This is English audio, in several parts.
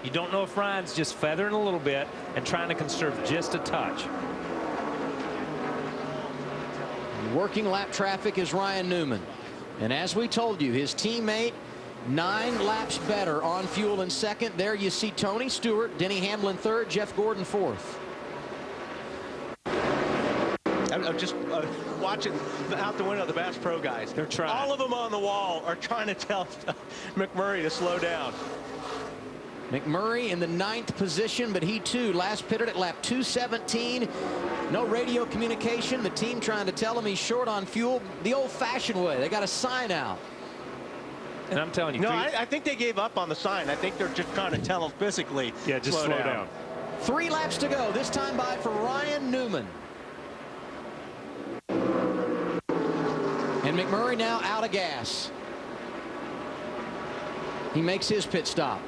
You don't know if Ryan's just feathering a little bit and trying to conserve just a touch. Working lap traffic is Rian Newman. And as we told you, his teammate 9 laps better on fuel in second. There you see Tony Stewart, Denny Hamlin third, Jeff Gordon fourth. I'm just watching out the window the Bass Pro guys. They're trying. All of them on the wall are trying to tell McMurray to slow down. McMurray in the 9th position, but he too last pitted at lap 217. No radio communication. The team trying to tell him he's short on fuel the old-fashioned way. They got a sign out. And I'm telling you. No, I think they gave up on the sign. I think they're just trying to tell him physically. Yeah, just slow down. 3 laps to go. This time by for Rian Newman. And McMurray now out of gas. He makes his pit stop.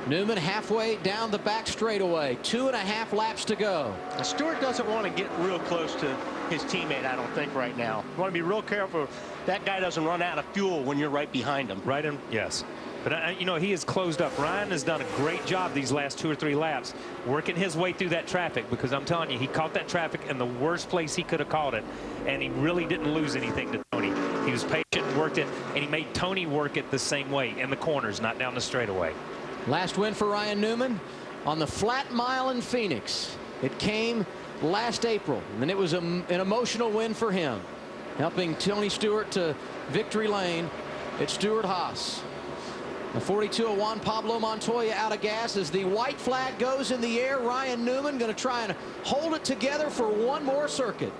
Newman halfway down the back straightaway. 2.5 laps to go. Stewart doesn't want to get real close to his teammate, I don't think, right now. You want to be real careful that guy doesn't run out of fuel when you're right behind him. Right in, yes. But, you know, he has closed up. Ryan has done a great job these last 2 or 3 laps working his way through that traffic, because I'm telling you, he caught that traffic in the worst place he could have caught it, and he really didn't lose anything to Tony. He was patient, worked it, and he made Tony work it the same way in the corners, not down the straightaway. Last win for Rian Newman on the flat mile in Phoenix. It came last April, and it was an emotional win for him, helping Tony Stewart to victory lane at Stewart-Haas. The 42 of Juan Pablo Montoya out of gas as the white flag goes in the air. Rian Newman going to try and hold it together for one more circuit.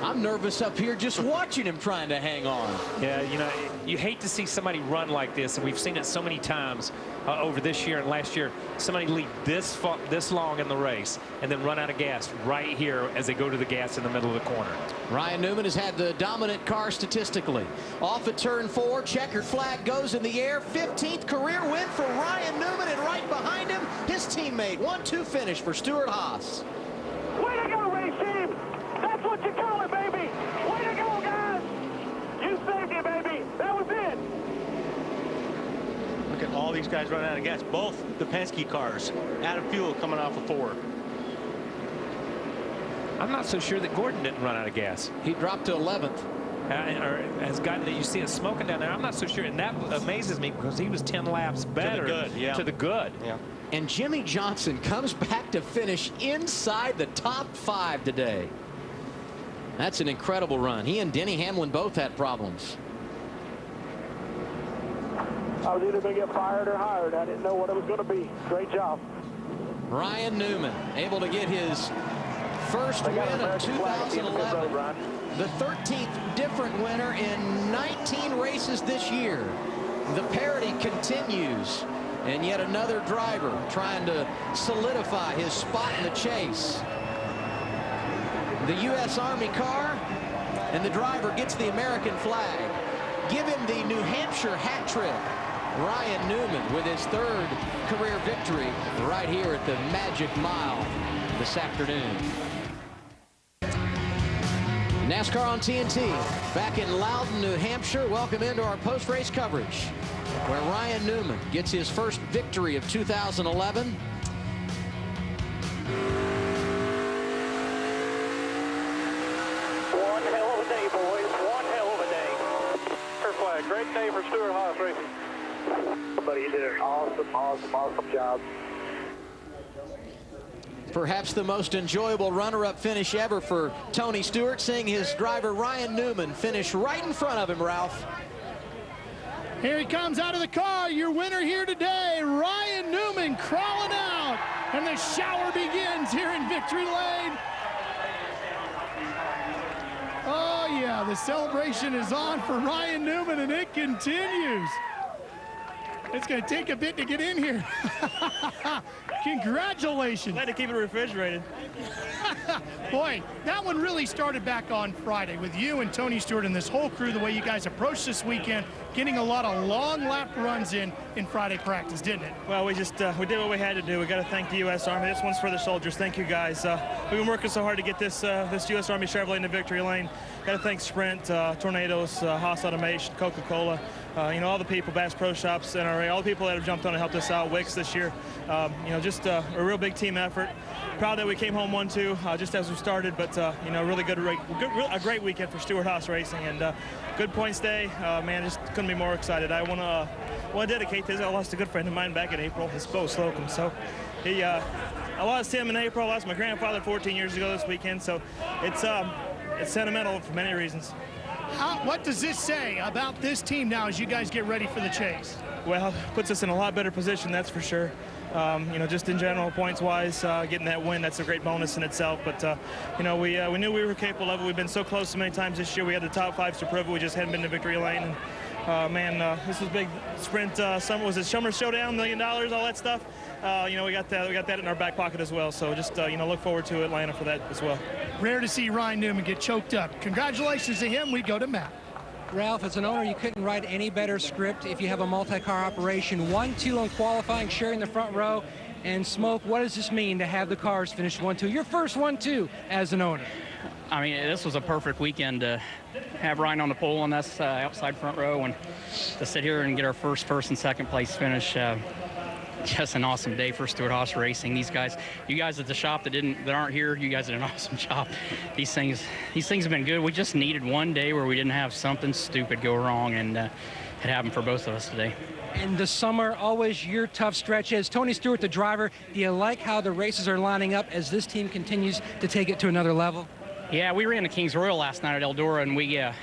I'm nervous up here just watching him trying to hang on. Yeah, you know, you hate to see somebody run like this, and we've seen it so many times over this year and last year. Somebody lead this long in the race and then run out of gas right here as they go to the gas in the middle of the corner. Rian Newman has had the dominant car statistically. Off at turn 4, checkered flag goes in the air. 15th career win for Rian Newman, and right behind him, his teammate. 1-2 finish for Stewart-Haas. Way to go, race team! That's what you call it, baby! Way to go, guys! You saved it, baby! That was it! Look at all these guys running out of gas. Both the Penske cars out of fuel coming off of 4. I'm not so sure that Gordon didn't run out of gas. He dropped to 11th. Or has gotten that you see it smoking down there. I'm not so sure, and that amazes me because he was 10 laps better to the good. Yeah. To the good. Yeah. And Jimmy Johnson comes back to finish inside the top 5 today. That's an incredible run. He and Denny Hamlin both had problems. I was either going to get fired or hired. I didn't know what it was going to be. Great job. Rian Newman able to get his first win of 2011. The 13th different winner in 19 races this year. The parity continues. And yet another driver trying to solidify his spot in the chase. The U.S. Army car, and the driver gets the American flag. Give him the New Hampshire hat trick. Rian Newman with his 3rd career victory right here at the Magic Mile this afternoon. NASCAR on TNT back in Loudon, New Hampshire. Welcome into our post-race coverage, where Rian Newman gets his first victory of 2011. One hell of a day, boys. One hell of a day. Fair flag. Great day for Stewart-Haas Racing. Buddy, you did an awesome job. Perhaps the most enjoyable runner-up finish ever for Tony Stewart, seeing his driver Rian Newman finish right in front of him, Ralph. Here he comes out of the car, your winner here today, Rian Newman crawling out, and the shower begins here in Victory Lane. Oh yeah, the celebration is on for Rian Newman, and it continues. It's going to take a bit to get in here. Congratulations. Glad to keep it refrigerated. Boy, that one really started back on Friday with you and Tony Stewart and this whole crew, the way you guys approached this weekend, getting a lot of long lap runs in Friday practice, didn't it? Well, we just we did what we had to do. We got to thank the U.S. Army. This one's for the soldiers. Thank you, guys. We've been working so hard to get this U.S. Army Chevrolet into victory lane. Got to thank Sprint, Tornadoes, Haas Automation, Coca-Cola, all the people, Bass Pro Shops, NRA, all the people that have jumped on and helped us out, Wix this year. Just a real big team effort. Proud that we came home 1-2 just as we started, but really a great weekend for Stewart Haas Racing, and good points day. Man, just couldn't be more excited. I want to dedicate this. I lost a good friend of mine back in April, his Bo Slocum. So I lost him in April. I lost my grandfather 14 years ago this weekend. So it's sentimental for many reasons. What does this say about this team now as you guys get ready for the chase? Well, puts us in a lot better position, that's for sure. Just in general, points-wise, getting that win, that's a great bonus in itself. But, we knew we were capable of it. We've been so close so many times this year. We had the top 5s to prove it. We just hadn't been to victory lane. And, this was big. Sprint, was it Summer Showdown, $1 million, all that stuff? We got that in our back pocket as well. So just, look forward to Atlanta for that as well. Rare to see Rian Newman get choked up. Congratulations to him. We go to Matt. Ralph, as an owner, you couldn't write any better script if you have a multi-car operation. 1-2 on qualifying, sharing the front row. And Smoke, what does this mean to have the cars finish 1-2? Your first 1-2 as an owner. I mean, this was a perfect weekend to have Ryan on the pole on this outside front row, and to sit here and get our first and second place finish. Just an awesome day for Stewart Haas Racing. These guys, you guys at the shop that aren't here, you guys did an awesome job. These things have been good. We just needed one day where we didn't have something stupid go wrong, and it happened for both of us today. And the summer, always your tough stretches. Tony Stewart, the driver, do you like how the races are lining up as this team continues to take it to another level? Yeah, we ran the Kings Royal last night at Eldora, and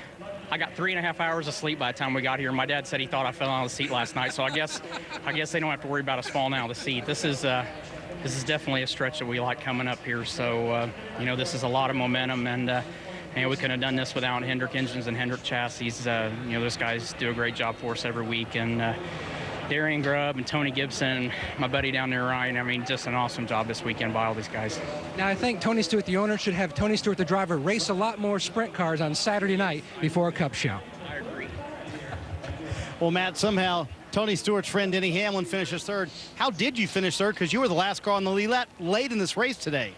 I got 3.5 hours of sleep by the time we got here. My dad said he thought I fell out of the seat last night, so I guess they don't have to worry about us falling out of the seat. This is definitely a stretch that we like coming up here. So this is a lot of momentum, and we couldn't have done this without Hendrick engines and Hendrick chassis. Those guys do a great job for us every week, and Darian Grubb and Tony Gibson, my buddy down there, Ryan. I mean, just an awesome job this weekend by all these guys. Now, I think Tony Stewart, the owner, should have Tony Stewart, the driver, race a lot more sprint cars on Saturday night before a Cup show. I agree. Well, Matt, somehow Tony Stewart's friend Denny Hamlin finishes third. How did you finish third? Because you were the last car on the lead late in this race today.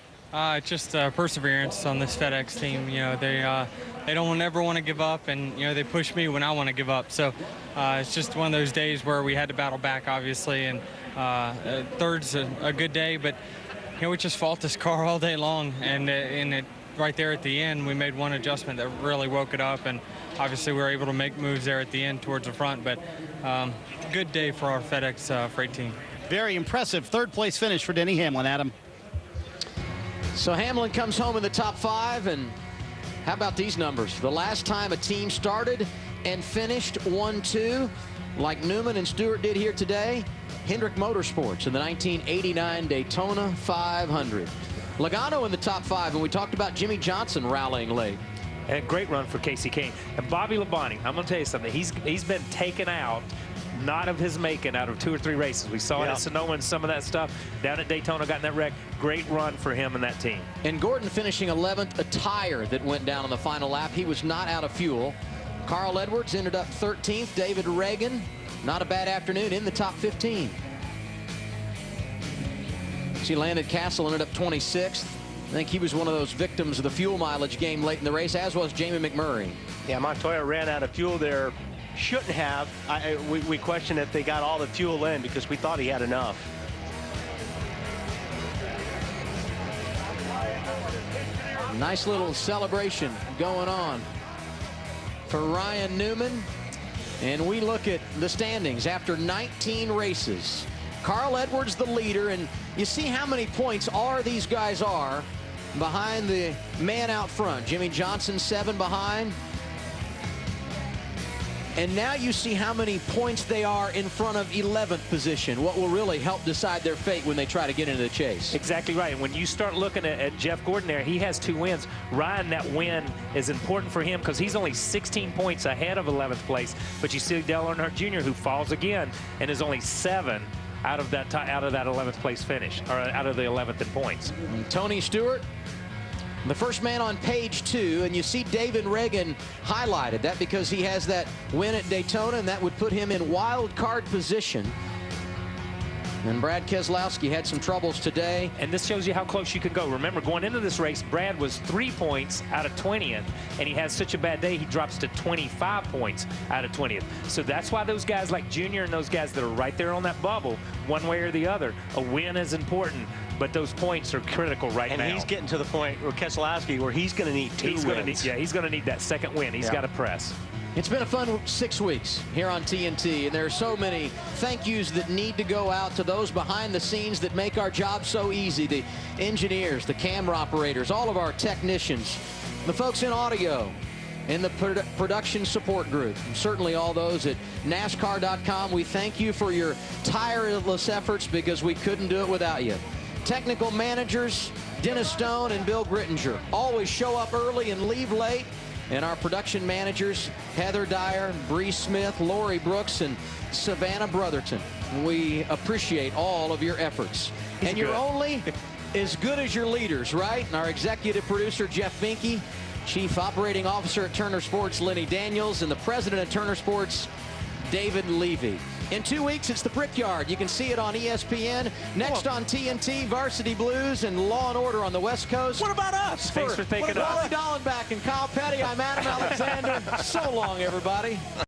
Just perseverance on this FedEx team. They don't ever want to give up, and they push me when I want to give up. So it's just one of those days where we had to battle back, obviously, and third's a good day, but we just fought this car all day long, and right there at the end we made one adjustment that really woke it up, and obviously we were able to make moves there at the end towards the front. But good day for our FedEx freight team. Very impressive third place finish for Denny Hamlin, Adam. So Hamlin comes home in the top 5, and how about these numbers? The last time a team started and finished 1-2, like Newman and Stewart did here today, Hendrick Motorsports in the 1989 Daytona 500. Logano in the top 5, and we talked about Jimmy Johnson rallying late. And a great run for Casey Kane. And Bobby Labonte, I'm going to tell you something. He's been taken out, not of his making, out of 2 or 3 races. We saw it at Sonoma and some of that stuff. Down at Daytona, got in that wreck. Great run for him and that team. And Gordon finishing 11th, a tire that went down on the final lap. He was not out of fuel. Carl Edwards ended up 13th. David Reagan, not a bad afternoon, in the top 15. See, Landon Castle ended up 26th. I think he was one of those victims of the fuel mileage game late in the race, as was Jamie McMurray. Yeah, Montoya ran out of fuel there. Shouldn't have. We question if they got all the fuel in, because we thought he had enough. Nice little celebration going on for Rian Newman. And we look at the standings after 19 races. Carl Edwards the leader, and you see how many points these guys are behind the man out front. Jimmy Johnson 7 behind. And now you see how many points they are in front of 11th position, what will really help decide their fate when they try to get into the chase. Exactly right. When you start looking at Jeff Gordon there, he has 2 wins. Ryan, that win is important for him because he's only 16 points ahead of 11th place. But you see Dale Earnhardt Jr., who falls again and is only 7 out of that 11th place finish, or out of the 11th in points. And Tony Stewart, the first man on page 2, and you see David Reagan highlighted. That because he has that win at Daytona, and that would put him in wild card position. And Brad Keselowski had some troubles today. And this shows you how close you can go. Remember, going into this race, Brad was 3 points out of 20th, and he has such a bad day, he drops to 25 points out of 20th. So that's why those guys like Junior and those guys that are right there on that bubble, one way or the other, a win is important, but those points are critical now. And he's getting to the point where Keselowski, where he's going to need 2 wins. He's going to need that second win. He's got to press. It's been a fun 6 weeks here on TNT, and there are so many thank yous that need to go out to those behind the scenes that make our job so easy. The engineers, the camera operators, all of our technicians, the folks in audio, and the production support group, and certainly all those at NASCAR.com. We thank you for your tireless efforts because we couldn't do it without you. Technical managers, Dennis Stone and Bill Grittinger, always show up early and leave late. And our production managers, Heather Dyer, Bree Smith, Lori Brooks, and Savannah Brotherton. We appreciate all of your efforts. And you're only as good as your leaders, right? And our executive producer, Jeff Finke, Chief Operating Officer at Turner Sports, Lenny Daniels, and the President of Turner Sports, David Levy. In 2 weeks, it's the Brickyard. You can see it on ESPN. Next on TNT, Varsity Blues and Law and Order on the West Coast. What about us? Thanks for thinking of us. Wally Dallenbach and Kyle Petty, I'm Adam Alexander. So long, everybody.